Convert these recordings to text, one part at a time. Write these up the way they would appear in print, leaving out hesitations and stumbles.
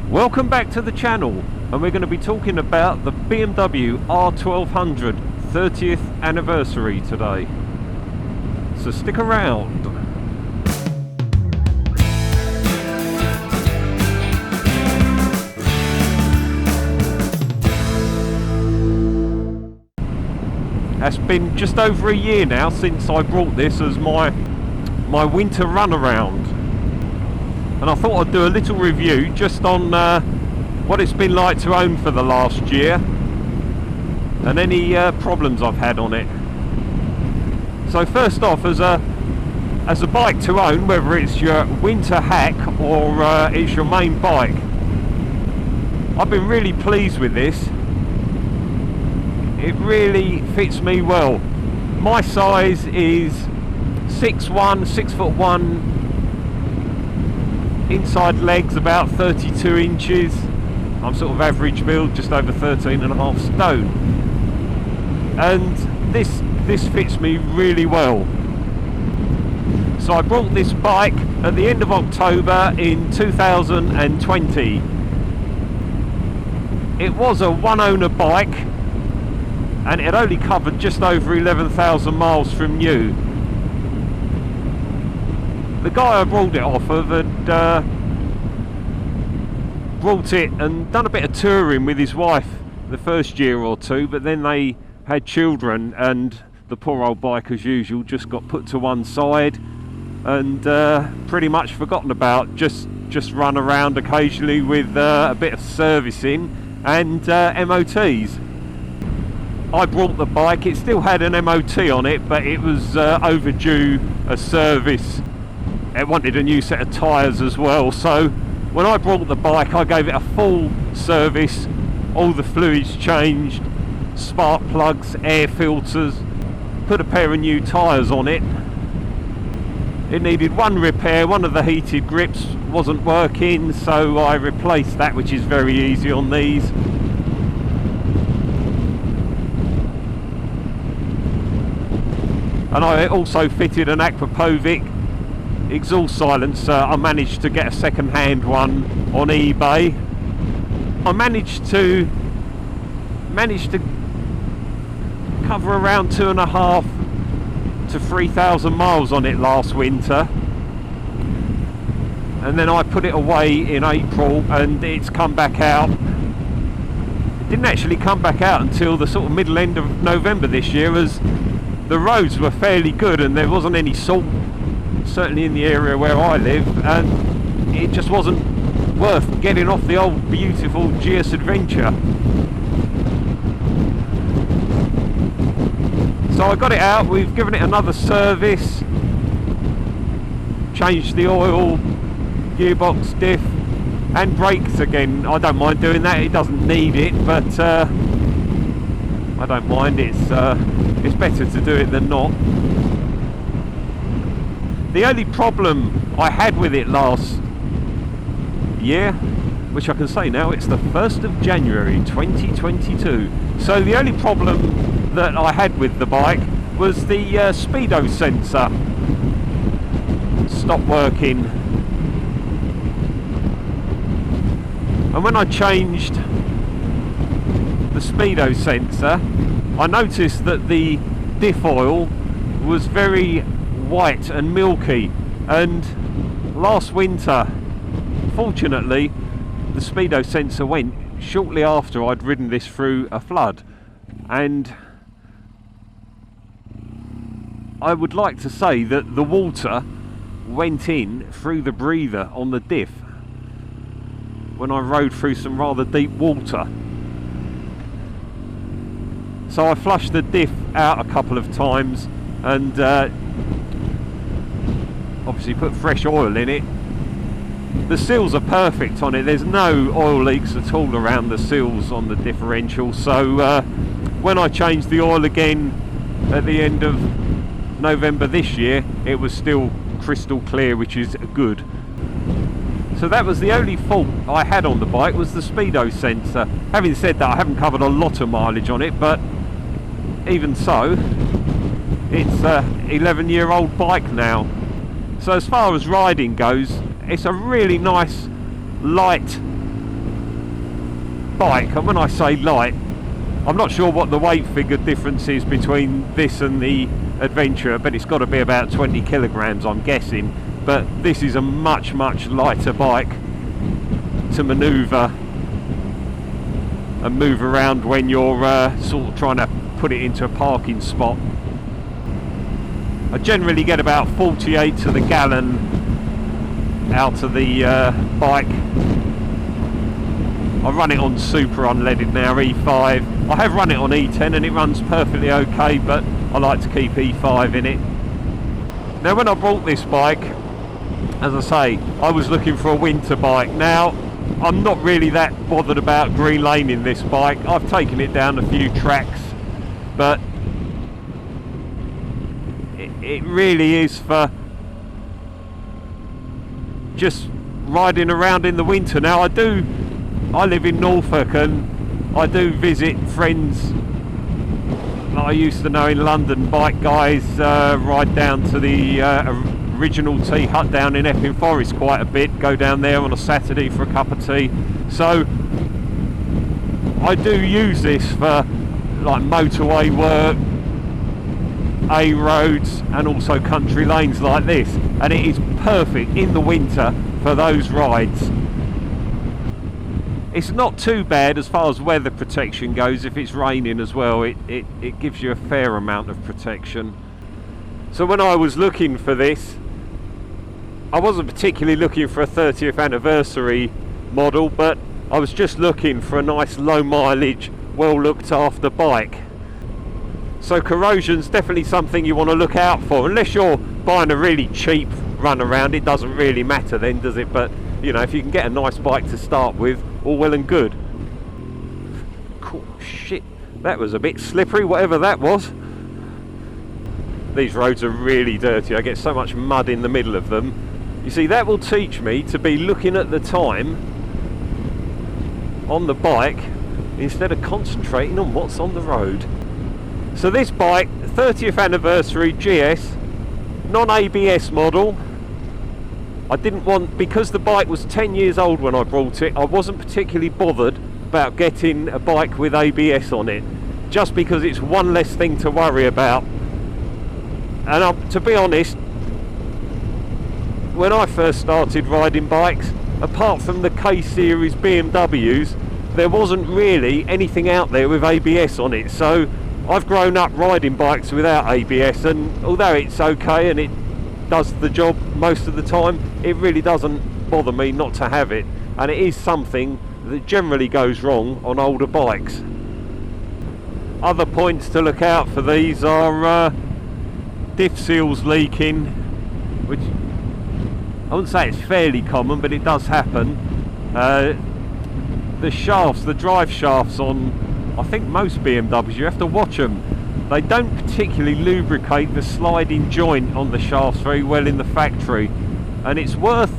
Welcome back to the channel, and we're going to be talking about the BMW R1200 30th anniversary today. So stick around. It's been just over a year now since I brought this as my winter runaround, and I thought I'd do a little review just on what it's been like to own for the last year and any problems I've had on it. So first off, as a bike to own, whether it's your winter hack or it's your main bike, I've been really pleased with this. It really fits me well. My size is 6'1", 6'1", inside legs about 32 inches. I'm sort of average build, just over 13.5 stone. And this fits me really well. So I brought this bike at the end of October in 2020. It was a one owner bike, and it had only covered just over 11,000 miles from new. The guy I brought it off of had brought it and done a bit of touring with his wife the first year or two, but then they had children and the poor old bike, as usual, just got put to one side and pretty much forgotten about. Just run around occasionally with a bit of servicing and MOTs. I brought the bike, it still had an MOT on it, but it was overdue a service. It wanted a new set of tyres as well, so when I brought the bike I gave it a full service, all the fluids changed, spark plugs, air filters, put a pair of new tyres on it. It needed one repair, one of the heated grips wasn't working, so I replaced that, which is very easy on these. And I also fitted an Aquapovic exhaust silencer. I managed to get a second-hand one on eBay. I managed to cover around 2.5 to 3,000 miles on it last winter, and then I put it away in April, and it's come back out. It didn't actually come back out until the sort of middle end of November this year, as the roads were fairly good and there wasn't any salt, certainly in the area where I live, and it just wasn't worth getting off the old beautiful GS Adventure. So I got it out, we've given it another service, changed the oil, gearbox, diff and brakes again. I don't mind doing that, it doesn't need it, but I don't mind. It's better to do it than not. The only problem I had with it last year, which I can say now, it's the 1st of January 2022. So the only problem that I had with the bike was the speedo sensor stopped working. And when I changed the speedo sensor, I noticed that the diff oil was very white and milky, and last winter, fortunately, the speedo sensor went shortly after I'd ridden this through a flood, and I would like to say that the water went in through the breather on the diff when I rode through some rather deep water. So I flushed the diff out a couple of times and obviously put fresh oil in it. The seals are perfect on it, there's no oil leaks at all around the seals on the differential, so when I changed the oil again at the end of November this year, it was still crystal clear, which is good. So that was the only fault I had on the bike, was the speedo sensor. Having said that, I haven't covered a lot of mileage on it, but even so, it's a 11-year-old bike now. So as far as riding goes, it's a really nice, light bike, and when I say light, I'm not sure what the weight figure difference is between this and the Adventure, but it's got to be about 20 kilograms, I'm guessing. But this is a much lighter bike to manoeuvre and move around when you're sort of trying to put it into a parking spot. I generally get about 48 to the gallon out of the bike. I run it on super unleaded now, E5. I have run it on E10 and it runs perfectly okay, but I like to keep E5 in it. Now when I bought this bike, as I say, I was looking for a winter bike. Now I'm not really that bothered about green laning this bike. I've taken it down a few tracks, but it really is for just riding around in the winter. Now I live in Norfolk and I do visit friends that I used to know in London, bike guys, ride down to the original tea hut down in Epping Forest quite a bit, go down there on a Saturday for a cup of tea. So I do use this for like motorway work, A roads, and also country lanes like this, and it is perfect in the winter for those rides. It's not too bad as far as weather protection goes. If it's raining as well, it gives you a fair amount of protection. So when I was looking for this, I wasn't particularly looking for a 30th anniversary model, but I was just looking for a nice low mileage, well looked after bike. So corrosion's definitely something you want to look out for, unless you're buying a really cheap run around. It doesn't really matter then, does it? But you know, if you can get a nice bike to start with, all well and good. Cool. Shit, that was a bit slippery, whatever that was. These roads are really dirty. I get so much mud in the middle of them. You see, that will teach me to be looking at the time on the bike instead of concentrating on what's on the road. So this bike, 30th anniversary GS, non-ABS model. I didn't want, because the bike was 10 years old when I brought it, I wasn't particularly bothered about getting a bike with ABS on it, just because it's one less thing to worry about. And to be honest, when I first started riding bikes, apart from the K-series BMWs, there wasn't really anything out there with ABS on it. So I've grown up riding bikes without ABS, and although it's okay and it does the job most of the time, it really doesn't bother me not to have it, and it is something that generally goes wrong on older bikes. Other points to look out for these are diff seals leaking, which I wouldn't say it's fairly common, but it does happen. The shafts, the drive shafts on, I think most BMWs, you have to watch them. They don't particularly lubricate the sliding joint on the shafts very well in the factory, and it's worth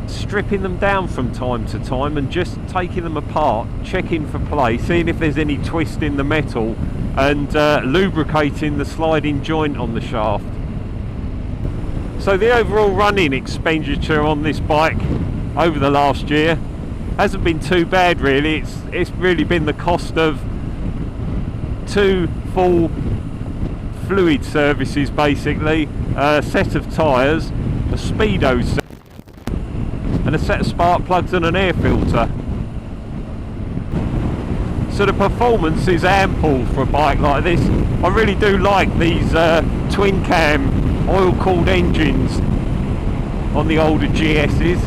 stripping them down from time to time and just taking them apart, checking for play, seeing if there's any twist in the metal, and lubricating the sliding joint on the shaft. So the overall running expenditure on this bike over the last year hasn't been too bad really. It's really been the cost of 2 full fluid services basically, a set of tyres, a speedo set, and a set of spark plugs and an air filter. So the performance is ample for a bike like this. I really do like these twin cam oil cooled engines on the older GS's.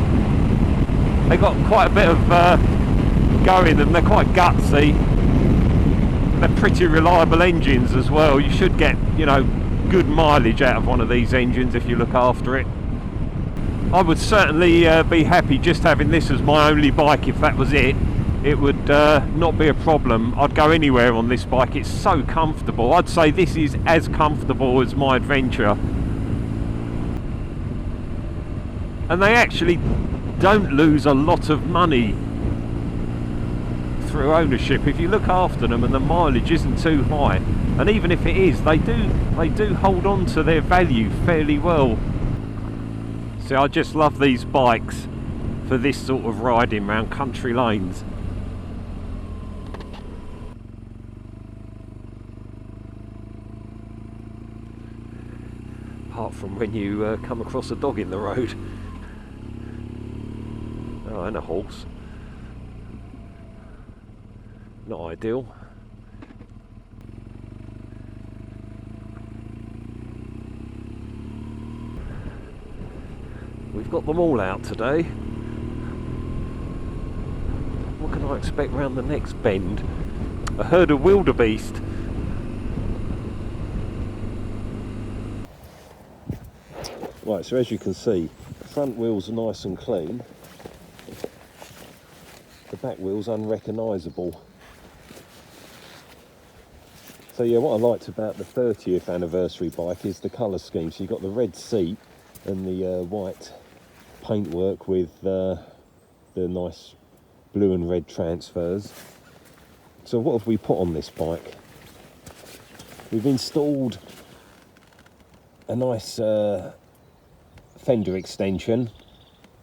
They got quite a bit of go in them, they're quite gutsy. They're pretty reliable engines as well. You should get, you know, good mileage out of one of these engines if you look after it. I would certainly be happy just having this as my only bike. If that was it, it would not be a problem. I'd go anywhere on this bike. It's so comfortable. I'd say this is as comfortable as my Adventure. And they actually don't lose a lot of money through ownership if you look after them and the mileage isn't too high, and even if it is, they do hold on to their value fairly well. See, I just love these bikes for this sort of riding around country lanes. happen when you come across a dog in the road. Oh, and a horse. Not ideal. We've got them all out today. What can I expect round the next bend? A herd of wildebeest. Right, so as you can see, the front wheels are nice and clean. The back wheel's unrecognisable. So yeah, what I liked about the 30th anniversary bike is the colour scheme. So you've got the red seat and the white paintwork with the nice blue and red transfers. So what have we put on this bike? We've installed a nice fender extension,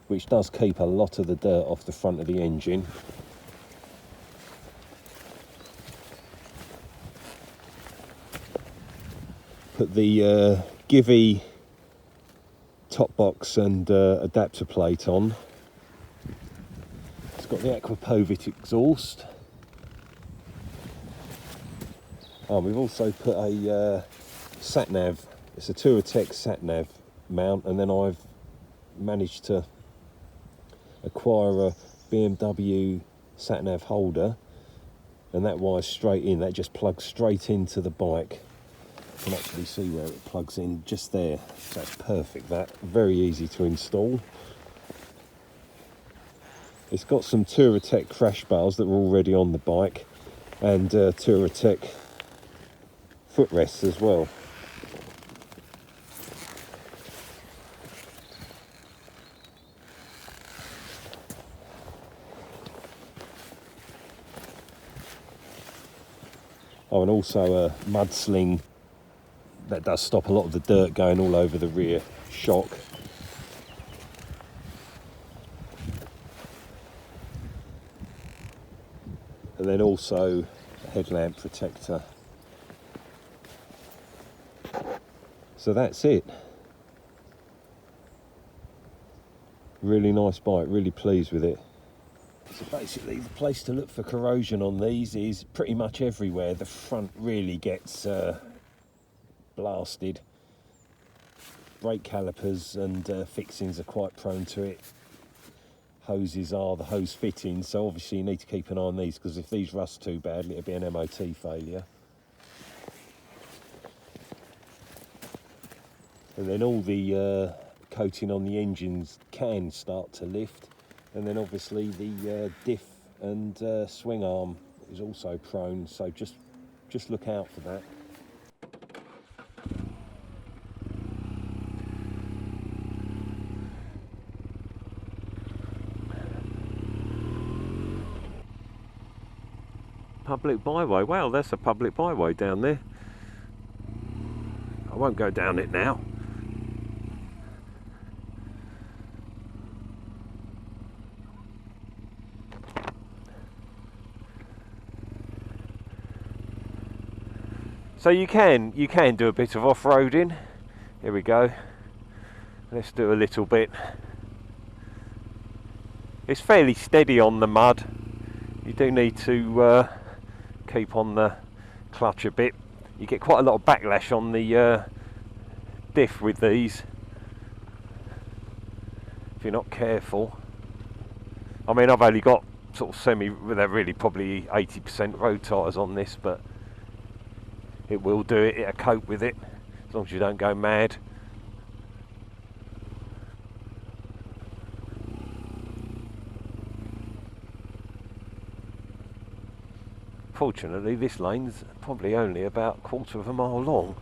which does keep a lot of the dirt off the front of the engine. Put the Givey top box and adapter plate on. It's got the Aquapovit exhaust. Oh, we've also put a sat-nav. It's a Touratech sat-nav mount, and then I've managed to acquire a BMW sat-nav holder, and that wires straight in. That just plugs straight into the bike. You can actually see where it plugs in just there. So that's perfect. That very easy to install. It's got some Touratech crash bars that were already on the bike, and Touratech footrests as well. Oh, and also a mud sling that does stop a lot of the dirt going all over the rear shock. And then also a headlamp protector. So that's it. Really nice bike, really pleased with it. So basically the place to look for corrosion on these is pretty much everywhere. The front really gets blasted. Brake calipers and fixings are quite prone to it. Hoses are the hose fittings, so obviously you need to keep an eye on these, because if these rust too badly it'll be an MOT failure. And then all the coating on the engines can start to lift, and then obviously the diff and swing arm is also prone, so just look out for that. Public byway. Wow, that's a public byway down there. I won't go down it now. So you can do a bit of off-roading. Here we go. Let's do a little bit. It's fairly steady on the mud. You do need to keep on the clutch a bit. You get quite a lot of backlash on the diff with these if you're not careful. I mean, I've only got sort of they're really probably 80% road tyres on this, but it will do it. It'll cope with it as long as you don't go mad. Fortunately, this lane's probably only about a quarter of a mile long.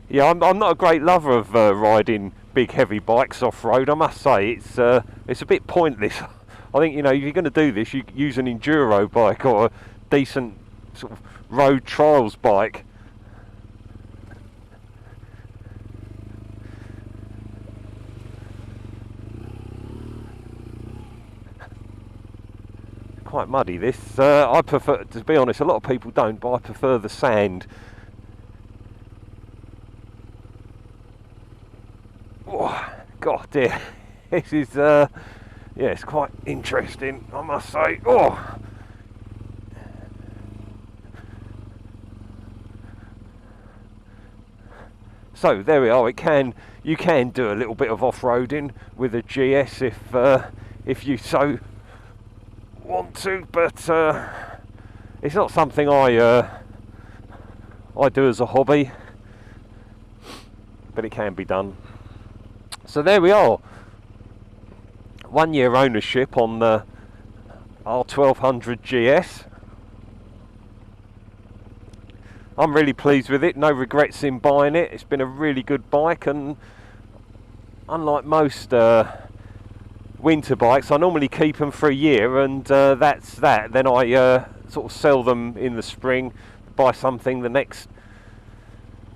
Yeah, I'm not a great lover of riding big heavy bikes off-road. I must say it's a bit pointless. I think, you know, if you're going to do this, you use an enduro bike or a decent sort of road trials bike. Quite muddy this. I prefer, to be honest, a lot of people don't, but I prefer the sand. Oh, God dear, this is yeah, it's quite interesting, I must say. Oh, so there we are. You can do a little bit of off-roading with a GS if you so want to, but it's not something I do as a hobby, but it can be done. So there we are. 1 year ownership on the R1200 GS. I'm really pleased with it, no regrets in buying it. It's been a really good bike, and unlike most winter bikes, I normally keep them for a year, and that's that. Then I sort of sell them in the spring, buy something the next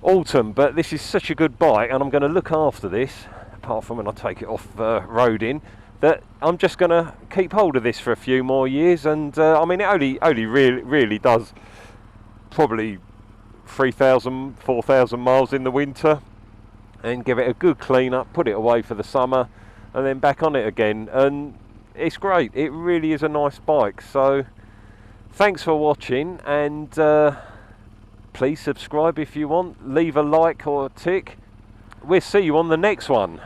autumn. But this is such a good bike, and I'm going to look after this, apart from when I take it off roading, that I'm just going to keep hold of this for a few more years. And I mean, it only really does probably 3,000, 4,000 miles in the winter, and give it a good clean up, put it away for the summer, and then back on it again. And it's great. It really is a nice bike. So thanks for watching, and please subscribe if you want, leave a like or a tick. We'll see you on the next one.